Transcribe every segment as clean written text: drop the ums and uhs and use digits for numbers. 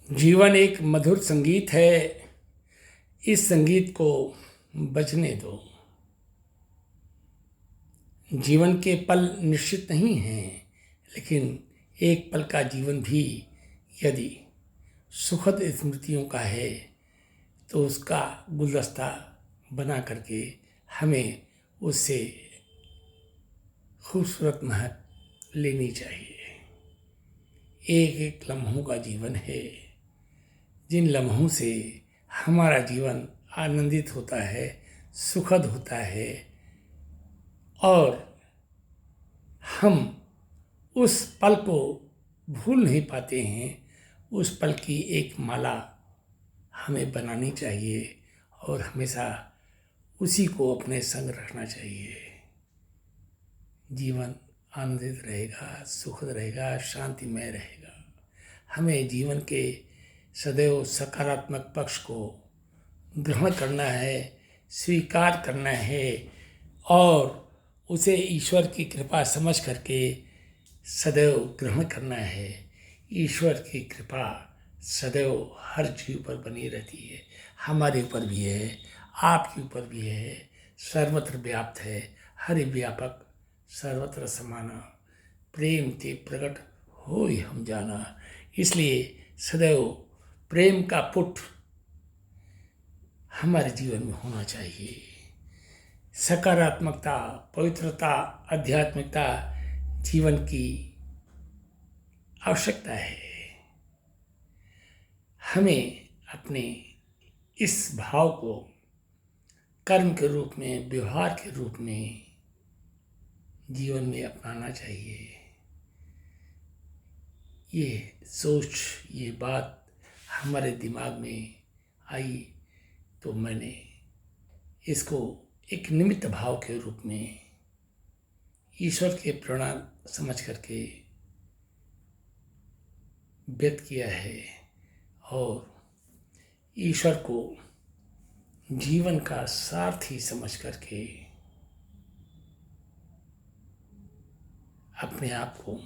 जीवन एक मधुर संगीत है। इस संगीत को बजने दो। जीवन के पल निश्चित नहीं हैं, लेकिन एक पल का जीवन भी यदि सुखद स्मृतियों का है तो उसका गुलदस्ता बना करके हमें उससे खूबसूरत महक लेनी चाहिए। एक एक लम्हों का जीवन है, जिन लम्हों से हमारा जीवन आनंदित होता है, सुखद होता है और हम उस पल को भूल नहीं पाते हैं। उस पल की एक माला हमें बनानी चाहिए और हमेशा उसी को अपने संग रखना चाहिए। जीवन आनंदित रहेगा, सुखद रहेगा, शांतिमय रहेगा। हमें जीवन के सदैव सकारात्मक पक्ष को ग्रहण करना है, स्वीकार करना है और उसे ईश्वर की कृपा समझ करके सदैव ग्रहण करना है। ईश्वर की कृपा सदैव हर जीव पर बनी रहती है, हमारे ऊपर भी है, आपके ऊपर भी है, सर्वत्र व्याप्त है। हरि व्यापक सर्वत्र समाना, प्रेम ते प्रकट हो हम जाना। इसलिए सदैव प्रेम का पुट हमारे जीवन में होना चाहिए। सकारात्मकता, पवित्रता, आध्यात्मिकता जीवन की आवश्यकता है। हमें अपने इस भाव को कर्म के रूप में, व्यवहार के रूप में जीवन में अपनाना चाहिए। ये सोच, ये बात हमारे दिमाग में आई तो मैंने इसको एक निमित्त भाव के रूप में ईश्वर के प्रणाम समझ करके व्यक्त किया है और ईश्वर को जीवन का सारथी समझ करके अपने आप को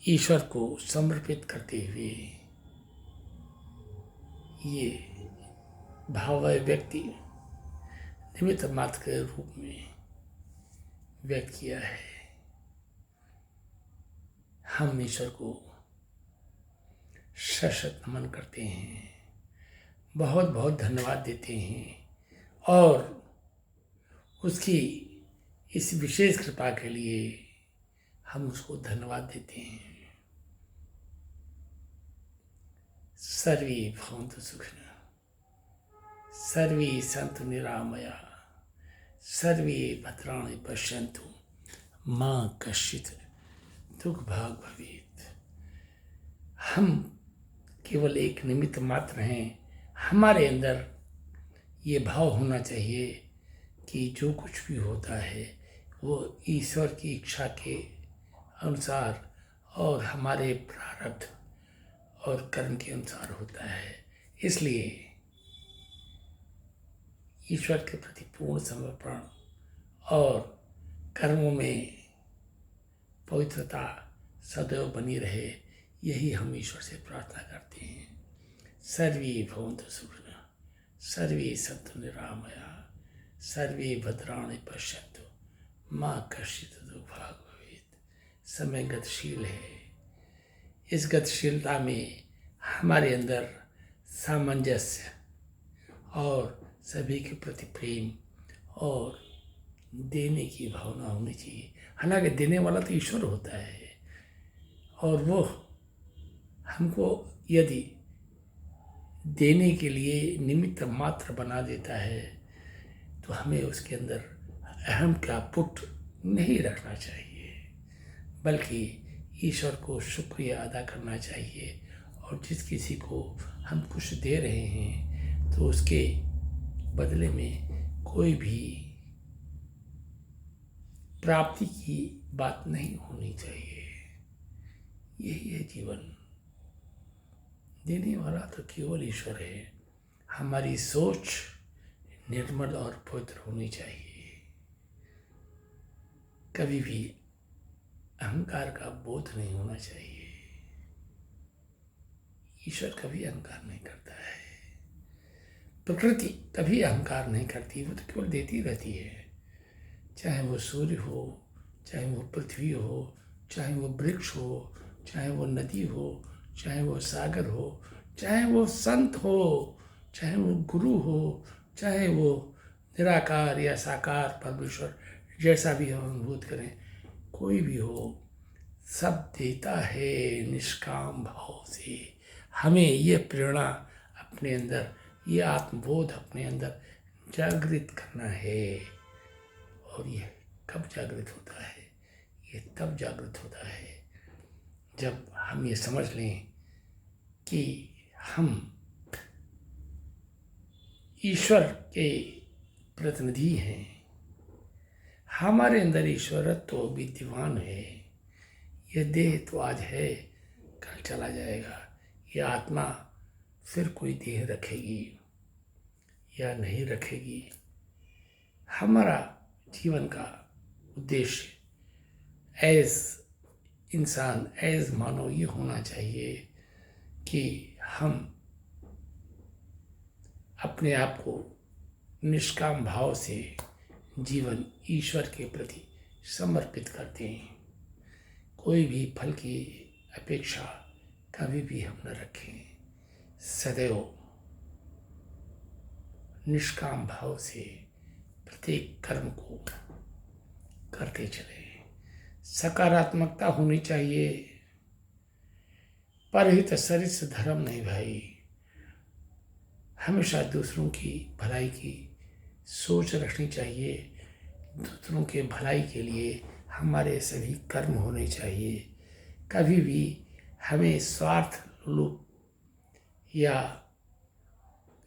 ईश्वर को समर्पित करते हुए ये भाव व्यक्ति निमित्त मात्र के रूप में व्यक्त किया है। हम ईश्वर को सशत नमन करते हैं, बहुत बहुत धन्यवाद देते हैं और उसकी इस विशेष कृपा के लिए हम उसको धन्यवाद देते हैं। सर्वे भवन्तु सुखिनः, सर्वे सन्तु निरामयाः, सर्वे भद्राणि पश्यन्तु मा कश्चित् दुःखभाग् भवेत्। हम केवल एक निमित्त मात्र हैं। हमारे अंदर ये भाव होना चाहिए कि जो कुछ भी होता है वो ईश्वर की इच्छा के अनुसार और हमारे प्रारब्ध और कर्म के अनुसार होता है। इसलिए ईश्वर के प्रति पूर्ण समर्पण और कर्मों में पवित्रता सदैव बनी रहे, यही हम ईश्वर से प्रार्थना करते हैं। सर्वे भवन्तु सुखिनः, सर्वे सन्तु निरामयाः, सर्वे भद्राणि पश्यन्तु मा कश्चित् दुःखभाग् भवेत्। समय गतिशील है। इस गतिशीलता में हमारे अंदर सामंजस्य और सभी के प्रति प्रेम और देने की भावना होनी चाहिए। हालांकि देने वाला तो ईश्वर होता है और वो हमको यदि देने के लिए निमित्त मात्र बना देता है तो हमें उसके अंदर अहम का पुट नहीं रखना चाहिए, बल्कि ईश्वर को शुक्रिया अदा करना चाहिए। और जिस किसी को हम कुछ दे रहे हैं तो उसके बदले में कोई भी प्राप्ति की बात नहीं होनी चाहिए। यही है जीवन। देने वाला तो केवल ईश्वर है। हमारी सोच निर्मल और पवित्र होनी चाहिए। कभी भी अहंकार का बोध नहीं होना चाहिए। ईश्वर कभी अहंकार नहीं करता है, प्रकृति कभी अहंकार नहीं करती, वो तो केवल देती रहती है। चाहे वो सूर्य हो, चाहे वो पृथ्वी हो, चाहे वो वृक्ष हो, चाहे वो नदी हो, चाहे वो सागर हो, चाहे वो संत हो, चाहे वो गुरु हो, चाहे वो निराकार या साकार परमेश्वर जैसा भी हम अनुभूत करें, कोई भी हो, सब देता है निष्काम भाव से। हमें ये प्रेरणा अपने अंदर, ये आत्मबोध अपने अंदर जागृत करना है। और ये कब जागृत होता है? ये तब जागृत होता है जब हम ये समझ लें कि हम ईश्वर के प्रतिनिधि हैं। हमारे अंदर ईश्वरत्व तो विद्यमान है। ये देह तो आज है, कल चला जाएगा। ये आत्मा फिर कोई देह रखेगी या नहीं रखेगी। हमारा जीवन का उद्देश्य एज इंसान, एज मानव ये होना चाहिए कि हम अपने आप को निष्काम भाव से जीवन ईश्वर के प्रति समर्पित करते हैं। कोई भी फल की अपेक्षा कभी भी हम न रखें। सदैव निष्काम भाव से प्रत्येक कर्म को करते चले। सकारात्मकता होनी चाहिए। परहित सरिस धर्म नहीं भाई। हमेशा दूसरों की भलाई की सोच रखनी चाहिए। दूसरों के भलाई के लिए हमारे सभी कर्म होने चाहिए। कभी भी हमें स्वार्थ लोभ या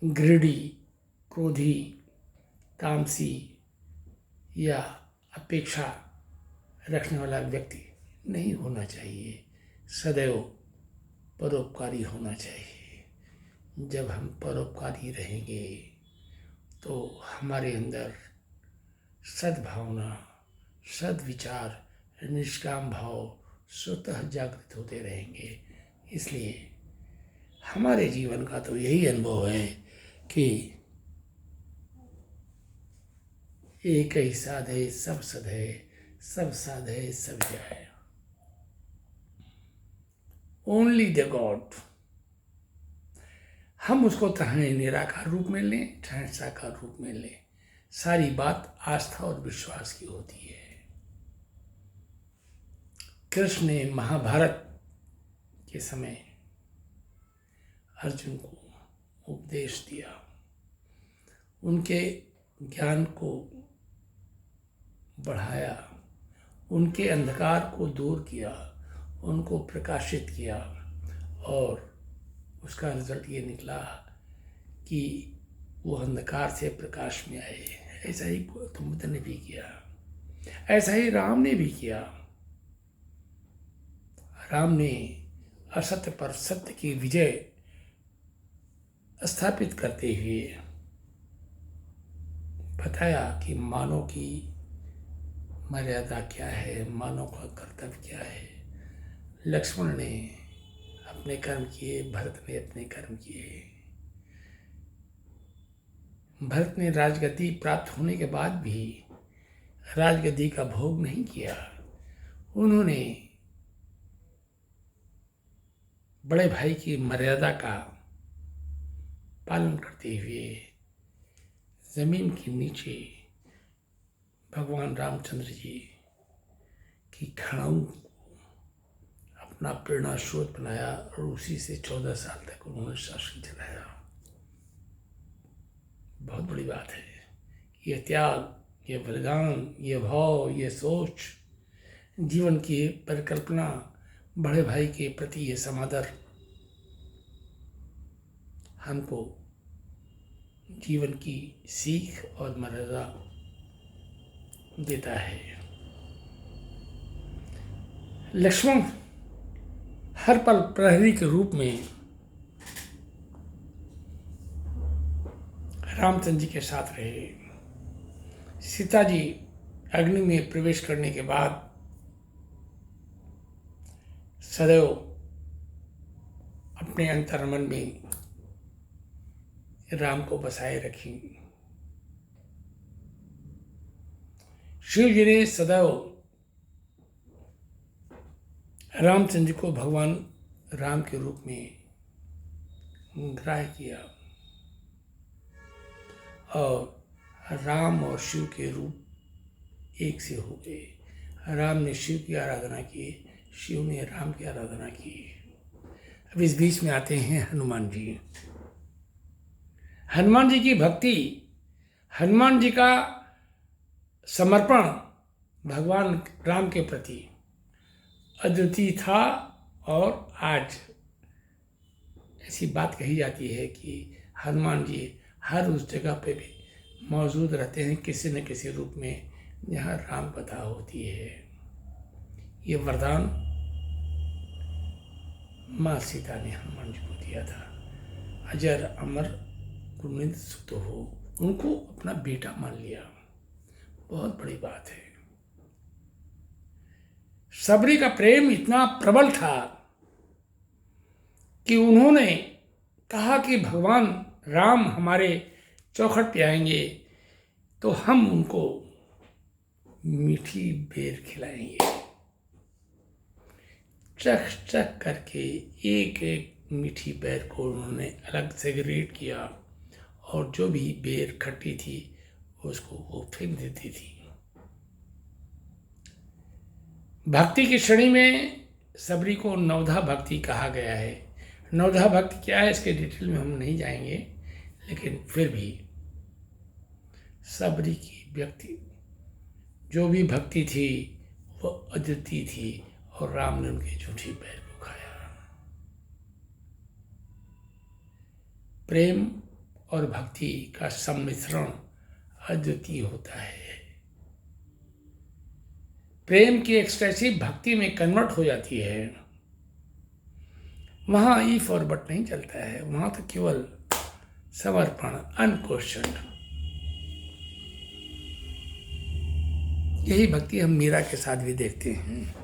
ग्रीडी, क्रोधी, तामसी या अपेक्षा रखने वाला व्यक्ति नहीं होना चाहिए। सदैव परोपकारी होना चाहिए। जब हम परोपकारी रहेंगे तो हमारे अंदर सद्भावना, सद्विचार, निष्काम भाव स्वतः जागृत होते रहेंगे। इसलिए हमारे जीवन का तो यही अनुभव है कि एक ही साधे सब सधे, सब साधे सब जाए। Only the God. हम उसको चाहे निराकार रूप में लें, चाहे साकार रूप में लें, सारी बात आस्था और विश्वास की होती है। कृष्ण ने महाभारत के समय अर्जुन को उपदेश दिया, उनके ज्ञान को बढ़ाया, उनके अंधकार को दूर किया, उनको प्रकाशित किया और उसका रिजल्ट ये निकला कि वो अंधकार से प्रकाश में आए। ऐसा ही गौतम बुद्ध ने भी किया, ऐसा ही राम ने भी किया। राम ने असत्य पर सत्य की विजय स्थापित करते हुए बताया कि मानव की मर्यादा क्या है, मानव का कर्तव्य क्या है। लक्ष्मण ने अपने कर्म किए, भरत ने अपने कर्म किए। भरत ने राजगद्दी प्राप्त होने के बाद भी राजगद्दी का भोग नहीं किया। उन्होंने बड़े भाई की मर्यादा का पालन करते हुए जमीन के नीचे भगवान रामचंद्र जी की खड़ाऊ अपना प्रेरणा स्रोत बनाया और उसी से 14 साल तक उन्होंने शासन चलाया। बहुत बड़ी बात है ये त्याग, ये बलिदान, ये भाव, ये सोच, जीवन की परिकल्पना, बड़े भाई के प्रति ये समादर हमको जीवन की सीख और मर्यादा देता है। लक्ष्मण हर पल प्रहरी के रूप में रामचंद्र जी के साथ रहे। सीता जी अग्नि में प्रवेश करने के बाद सदैव अपने अंतर्मन में राम को बसाए रखी। शिव जी ने सदैव रामचंद्र को भगवान राम के रूप में ग्राह्य किया और राम और शिव के रूप एक से हो गए। राम ने शिव की आराधना की, शिव ने राम की आराधना की। अब इस बीच में आते हैं हनुमान जी। हनुमान जी की भक्ति, हनुमान जी का समर्पण भगवान राम के प्रति अद्वितीय था। और आज ऐसी बात कही जाती है कि हनुमान जी हर उस जगह पे भी मौजूद रहते हैं किसी न किसी रूप में जहाँ राम कथा होती है। ये वरदान माँ सीता ने हनुमान जी को दिया था। अजर अमर गुणित सुत हो, उनको अपना बेटा मान लिया, बहुत बड़ी बात है। सबरी का प्रेम इतना प्रबल था कि उन्होंने कहा कि भगवान राम हमारे चौखट पे आएंगे तो हम उनको मीठी बेर खिलाएंगे। चख चख करके एक एक मीठी बेर को उन्होंने अलग सेग्रीगेट किया और जो भी बेर खट्टी थी उसको वो फेंक देती थी। भक्ति की श्रेणी में सबरी को नवधा भक्ति कहा गया है। नवधा भक्ति क्या है इसके डिटेल में हम नहीं जाएंगे, लेकिन फिर भी सबरी की व्यक्ति जो भी भक्ति थी वो अद्वितीय थी और राम ने उनके झूठी पैर को खाया। प्रेम और भक्ति का सम्मिश्रण अद्वितीय होता है। प्रेम की एक्सटेसिव भक्ति में कन्वर्ट हो जाती है। वहाँ इफ और बट नहीं चलता है, वहाँ तो केवल समर्पण, अनक्वेश्चन्ड। यही भक्ति हम मीरा के साथ भी देखते हैं।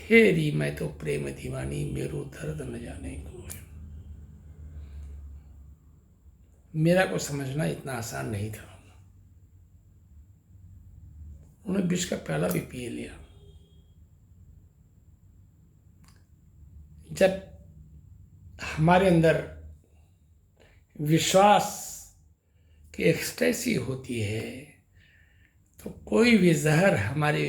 हेरी मैं तो प्रेम दीवानी, मेरो दर्द न जाने को। मीरा को समझना इतना आसान नहीं था। उन्हें विष का प्याला भी पी लिया। जब हमारे अंदर विश्वास की एक्सटेसी होती है तो कोई भी जहर हमारे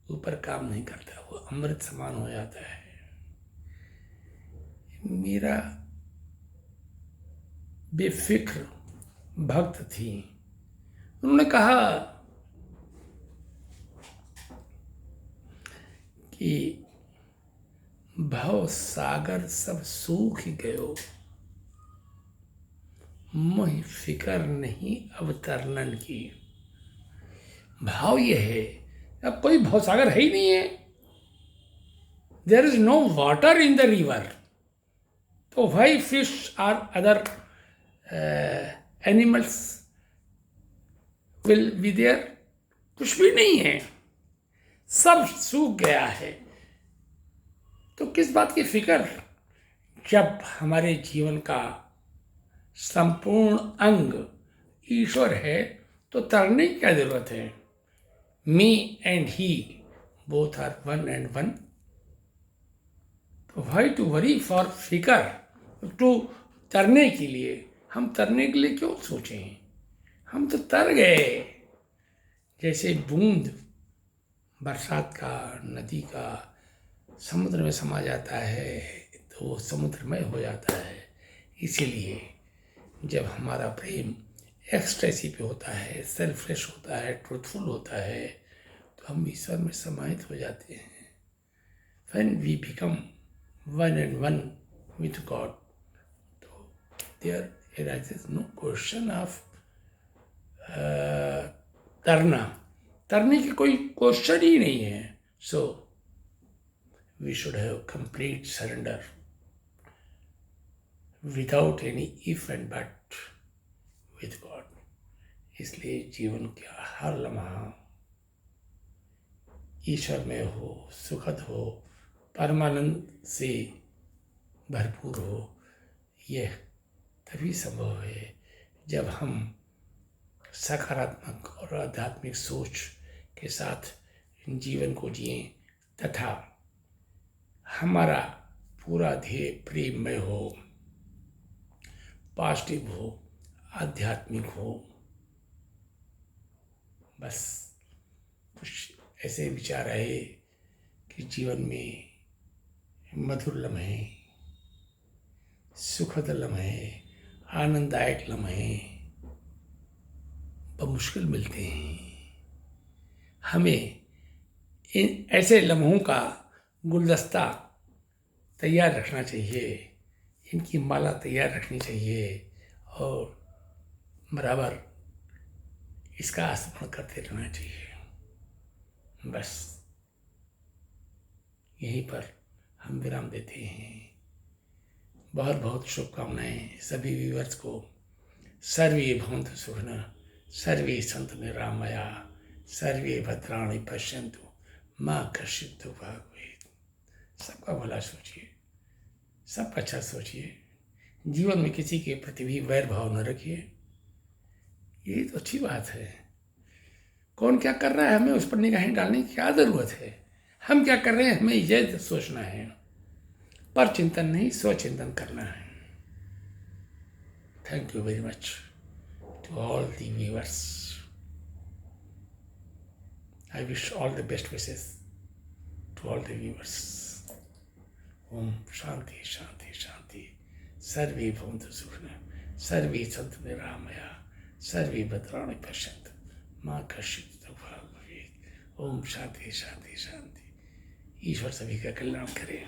ऊपर काम नहीं करता, वो अमृत समान हो जाता है। मीरा बेफिक्र भक्त थी। उन्होंने कहा कि भव सागर सब सूख गयो, मोहि फिकर नहीं अवतरणन की। भाव ये है अब कोई भवसागर है ही नहीं है, there is no water in the river, तो वाई फिश और other animals will be there? कुछ भी नहीं है, सब सूख गया है। तो किस बात की फिक्र, जब हमारे जीवन का संपूर्ण अंग ईश्वर है तो तरने की क्या जरूरत है? Me and he both are one and one, तो व्हाई टू वरी फॉर फिकर? टू तरने के लिए, हम तरने के लिए क्यों सोचें? हम तो तर गए। जैसे बूंद बरसात का, नदी का समुद्र में समा जाता है तो वो समुद्रमय हो जाता है। इसीलिए जब हमारा प्रेम एक्सटेसी पे होता है, सेल्फलेस होता है, ट्रूथफुल होता है, तो हम ईश्वर में समाहित हो जाते हैं। When we become one and one with God, तो there arises no question of तरने की कोई क्वेश्चन ही नहीं है। So we should have complete surrender without any if and but with God. इसलिए जीवन का हर लम्हा ईश्वर में हो, सुखद हो, परमानंद से भरपूर हो, यह तभी संभव है जब हम सकारात्मक और आध्यात्मिक सोच के साथ जीवन को जिएं तथा हमारा पूरा ध्येय प्रेममय हो, पॉजिटिव हो, आध्यात्मिक हो। बस कुछ ऐसे विचार आए कि जीवन में मधुर लम्हे, सुखद लम्हे, आनंददायक लम्हे बमुश्किल मिलते हैं। हमें इन ऐसे लम्हों का गुलदस्ता तैयार रखना चाहिए, इनकी माला तैयार रखनी चाहिए और बराबर इसका स्मरण करते रहना चाहिए। बस यहीं पर हम विराम देते हैं। बहुत बहुत शुभकामनाएं सभी व्यूअर्स को। सर्वे भवन्तु सुखिनः, सर्वे सन्तु निरामया, सर्वे भद्राणि पश्यन्तु मां कश्चित् दुःखभाग् भवेत्। सबका भला सोचिए, सबका अच्छा सोचिए, जीवन में किसी के प्रति भी वैर भाव न रखिए। यही तो अच्छी बात है। कौन क्या कर रहा है हमें उस पर निगाहें डालने की क्या ज़रूरत है। हम क्या कर रहे हैं हमें यह सोचना है, पर चिंतन नहीं स्वचिंतन करना है। Thank you very much to all the viewers. I wish all the best wishes to all the viewers. Om Shanti Shanti Shanti. Sarve Bhavantu Sukhina. Sarve Santu Niramaya. Sarve Bhadrani Pashyantu. माँ कश्चित् दुःखभाग् भवेत्। ओम शांति शांति शांति। ईश्वर सभी का कल्याण करे।